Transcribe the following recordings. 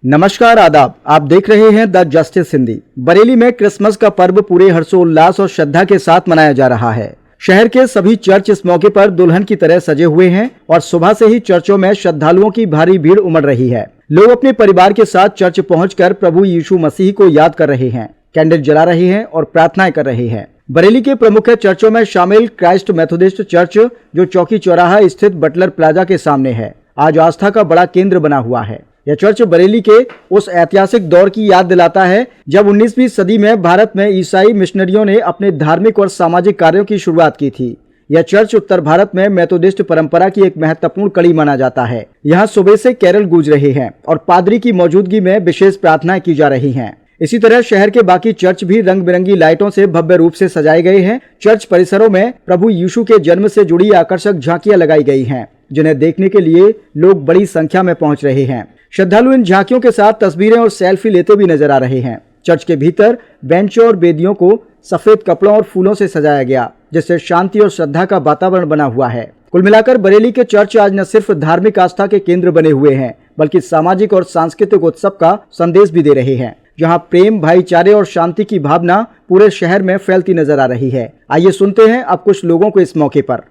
नमस्कार आदाब, आप देख रहे हैं द जस्टिस हिंदी। बरेली में क्रिसमस का पर्व पूरे हर्षोल्लास और श्रद्धा के साथ मनाया जा रहा है। शहर के सभी चर्च इस मौके पर दुल्हन की तरह सजे हुए हैं और सुबह से ही चर्चों में श्रद्धालुओं की भारी भीड़ उमड़ रही है। लोग अपने परिवार के साथ चर्च पहुंचकर प्रभु यीशु मसीह को याद कर रहे हैं, कैंडल जला रहे हैं और प्रार्थनाएं कर रहे हैं। बरेली के प्रमुख चर्चों में शामिल क्राइस्ट मेथोडिस्ट चर्च, जो चौकी चौराहा स्थित बटलर प्लाजा के सामने है, आज आस्था का बड़ा केंद्र बना हुआ है। यह चर्च बरेली के उस ऐतिहासिक दौर की याद दिलाता है जब 19वीं सदी में भारत में ईसाई मिशनरियों ने अपने धार्मिक और सामाजिक कार्यों की शुरुआत की थी। यह चर्च उत्तर भारत में मेथोडिस्ट परंपरा की एक महत्वपूर्ण कड़ी माना जाता है। यहाँ सुबह से कैरल गूंज रहे हैं और पादरी की मौजूदगी में विशेष प्रार्थनाएं की जा रही हैं। इसी तरह शहर के बाकी चर्च भी रंग बिरंगी लाइटों से भव्य रूप से सजाए गए हैं। चर्च परिसरों में प्रभु यीशु के जन्म से जुड़ी आकर्षक झांकियां लगाई गई हैं, जिन्हें देखने के लिए लोग बड़ी संख्या में पहुंच रहे हैं। श्रद्धालु इन झांकियों के साथ तस्वीरें और सेल्फी लेते भी नजर आ रहे हैं। चर्च के भीतर बेंचों और वेदियों को सफेद कपड़ों और फूलों से सजाया गया, जिससे शांति और श्रद्धा का वातावरण बना हुआ है। कुल मिलाकर बरेली के चर्च आज न सिर्फ धार्मिक आस्था के केंद्र बने हुए हैं, बल्कि सामाजिक और सांस्कृतिक उत्सव का संदेश भी दे रहे हैं, जहां प्रेम, भाईचारे और शांति की भावना पूरे शहर में फैलती नजर आ रही है। आइए सुनते हैं अब कुछ लोगों को इस मौके पर।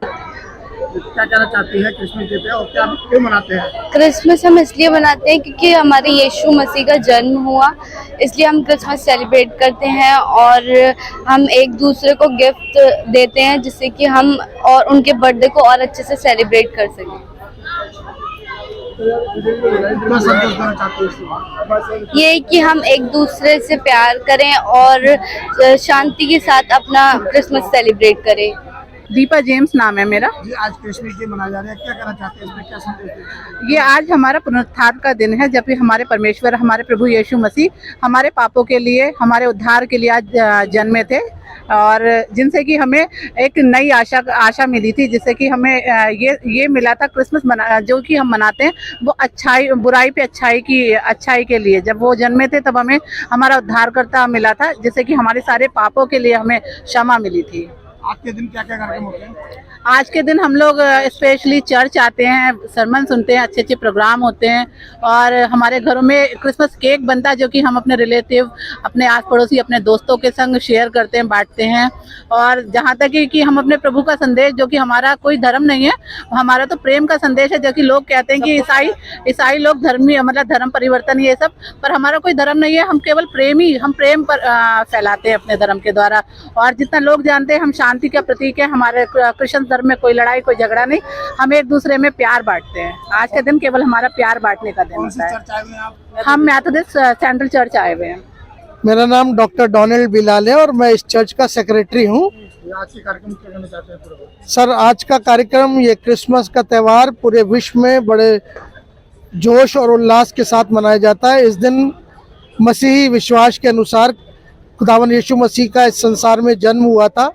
क्या कहना चाहती है क्रिसमस डे पे और क्या क्यों मनाते हैं? क्रिसमस हम इसलिए मनाते हैं क्योंकि हमारे यीशु मसीह का जन्म हुआ, इसलिए हम क्रिसमस सेलिब्रेट करते हैं और हम एक दूसरे को गिफ्ट देते हैं जिससे कि हम और उनके बर्थडे को और अच्छे से सेलिब्रेट कर सकें। क्या संदेश देना चाहती है? ये कि हम एक दूसरे से प्यार करें और शांति के साथ अपना क्रिसमस सेलिब्रेट करें। दीपा जेम्स नाम है मेरा। जी, आज क्रिसमस डे मनाया जा रहा है, क्या कहना चाहते हैं, इसमें क्या संदेश देते हैं? ये आज हमारा पुनरुत्थान का दिन है, जब भी हमारे परमेश्वर, हमारे प्रभु यीशु मसीह हमारे पापों के लिए, हमारे उद्धार के लिए आज जन्मे थे और जिनसे कि हमें एक नई आशा मिली थी, जिससे कि हमें ये मिला था। क्रिसमस जो कि हम मनाते हैं वो अच्छाई, बुराई पे अच्छाई के लिए जब वो जन्मे थे तब हमें हमारा उद्धारकर्ता मिला था, जिससे कि हमारे सारे पापों के लिए हमें क्षमा मिली थी। आज के दिन क्या क्या कार्यक्रम होते हैं? आज के दिन हम लोग स्पेशली चर्च आते हैं, सरमन सुनते हैं, अच्छे अच्छे प्रोग्राम होते हैं और हमारे घरों में क्रिसमस केक बनता है, जो कि हम अपने रिलेटिव, अपने आस पड़ोसी, अपने दोस्तों के संग शेयर करते हैं, बांटते हैं। और जहाँ तक कि हम अपने प्रभु का संदेश, जो कि हमारा कोई धर्म नहीं है, हमारा तो प्रेम का संदेश है, जो कि लोग कहते हैं कि ईसाई लोग धर्मी, मतलब धर्म परिवर्तन ये सब, पर हमारा कोई धर्म नहीं है। हम केवल हम प्रेम पर फैलाते हैं अपने धर्म के द्वारा। और जितना लोग जानते हैं हम शांति का प्रतीक है। हमारे क्रिश्चियन धर्म में कोई लड़ाई, कोई झगड़ा नहीं, हम एक दूसरे में प्यार बांटते हैं। आज का दिन केवल हमारा प्यार बांटने का दिन होता है। हम मैथोडिस्ट सेंट्रल चर्च आए हुए हैं। मेरा नाम डॉक्टर डोनाल्ड बिलाल है और मैं इस चर्च का सेक्रेटरी हूँ। आज के कार्यक्रम क्या करना चाहते हैं? सर, आज का कार्यक्रम, ये क्रिसमस का त्यौहार पूरे विश्व में बड़े जोश और उल्लास के साथ मनाया जाता है। इस दिन मसीही विश्वास के अनुसार खुदावन यीशु मसीह का इस संसार में जन्म हुआ था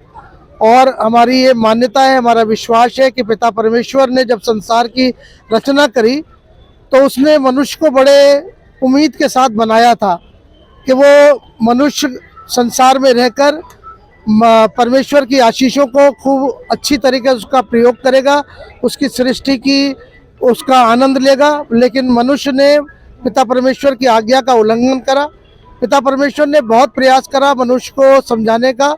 और हमारी ये मान्यता है, हमारा विश्वास है कि पिता परमेश्वर ने जब संसार की रचना करी तो उसने मनुष्य को बड़े उम्मीद के साथ बनाया था कि वो मनुष्य संसार में रहकर परमेश्वर की आशीषों को खूब अच्छी तरीके से उसका प्रयोग करेगा, उसकी सृष्टि की उसका आनंद लेगा। लेकिन मनुष्य ने पिता परमेश्वर की आज्ञा का उल्लंघन करा। पिता परमेश्वर ने बहुत प्रयास करा मनुष्य को समझाने का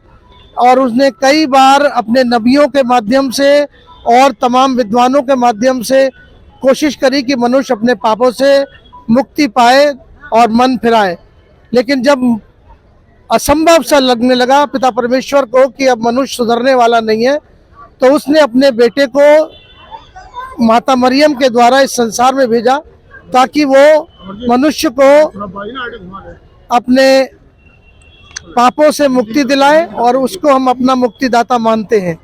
और उसने कई बार अपने नबियों के माध्यम से और तमाम विद्वानों के माध्यम से कोशिश करी कि मनुष्य अपने पापों से मुक्ति पाए और मन फिराए। लेकिन जब असंभव सा लगने लगा पिता परमेश्वर को कि अब मनुष्य सुधरने वाला नहीं है, तो उसने अपने बेटे को माता मरियम के द्वारा इस संसार में भेजा ताकि वो मनुष्य को अपने पापों से मुक्ति दिलाए और उसको हम अपना मुक्तिदाता मानते हैं।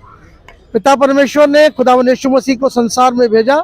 पिता परमेश्वर ने खुदावन यीशु मसीह को संसार में भेजा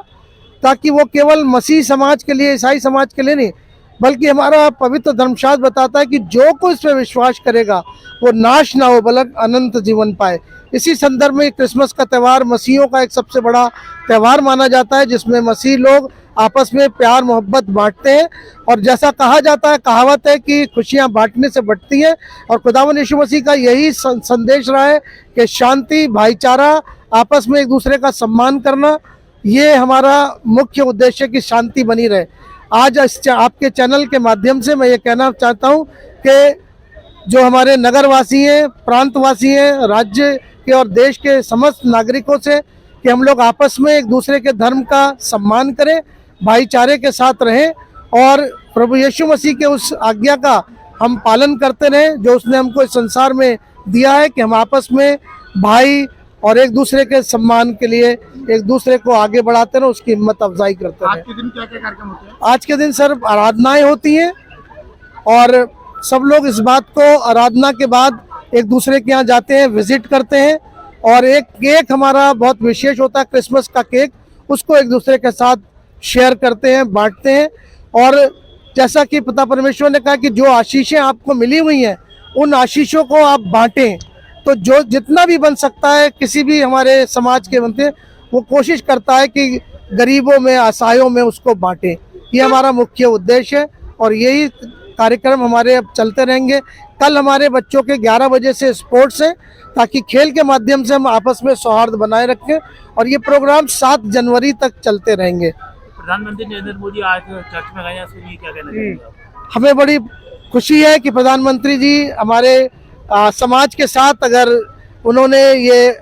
ताकि वो केवल मसीह समाज के लिए, ईसाई समाज के लिए नहीं, बल्कि हमारा पवित्र धर्मशास्त्र बताता है कि जो कोई इस पर विश्वास करेगा वो नाश ना हो बल्कि अनंत जीवन पाए। इसी संदर्भ में क्रिसमस का त्यौहार मसीहियों का एक सबसे बड़ा त्यौहार माना जाता है, जिसमें मसीह लोग आपस में प्यार मोहब्बत बांटते हैं। और जैसा कहा जाता है, कहावत है कि खुशियां बांटने से बढ़ती हैं, और खुदावन यीशु मसीह का यही संदेश रहा है कि शांति, भाईचारा, आपस में एक दूसरे का सम्मान करना, ये हमारा मुख्य उद्देश्य है कि शांति बनी रहे। आज आपके चैनल के माध्यम से मैं ये कहना चाहता हूँ कि जो हमारे नगरवासी हैं, प्रांतवासी हैं, राज्य के और देश के समस्त नागरिकों से कि हम लोग आपस में एक दूसरे के धर्म का सम्मान करें, भाईचारे के साथ रहें और प्रभु यीशु मसीह के उस आज्ञा का हम पालन करते रहें जो उसने हमको इस संसार में दिया है कि हम आपस में भाई और एक दूसरे के सम्मान के लिए एक दूसरे को आगे बढ़ाते रहें, उसकी हिम्मत अफजाई करते आज रहें। के दिन क्या क्या कार्यक्रम होते हैं? आज के दिन सर आराधनाएं होती हैं और सब लोग इस बात को आराधना के बाद एक दूसरे के यहाँ जाते हैं, विजिट करते हैं और एक केक हमारा बहुत विशेष होता है, क्रिसमस का केक, उसको एक दूसरे के साथ शेयर करते हैं, बांटते हैं। और जैसा कि पिता परमेश्वर ने कहा कि जो आशीषें आपको मिली हुई हैं उन आशीषों को आप बांटें, तो जो जितना भी बन सकता है किसी भी हमारे समाज के बनते वो कोशिश करता है कि गरीबों में, असहायों में उसको बांटें। ये हमारा मुख्य उद्देश्य है और यही कार्यक्रम हमारे अब चलते रहेंगे। कल हमारे बच्चों के 11 बजे से स्पोर्ट्स है ताकि खेल के माध्यम से हम आपस में सौहार्द बनाए रखें और ये प्रोग्राम 7 जनवरी तक चलते रहेंगे। प्रधानमंत्री नरेंद्र मोदी आज चर्च में गए, उसके लिए क्या कहना चाहेंगे आप? हमें बड़ी खुशी है कि प्रधानमंत्री जी हमारे समाज के साथ अगर उन्होंने ये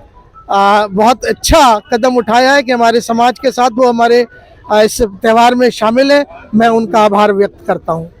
बहुत अच्छा कदम उठाया है कि हमारे समाज के साथ वो हमारे इस त्यौहार में शामिल है, मैं उनका आभार व्यक्त करता हूँ।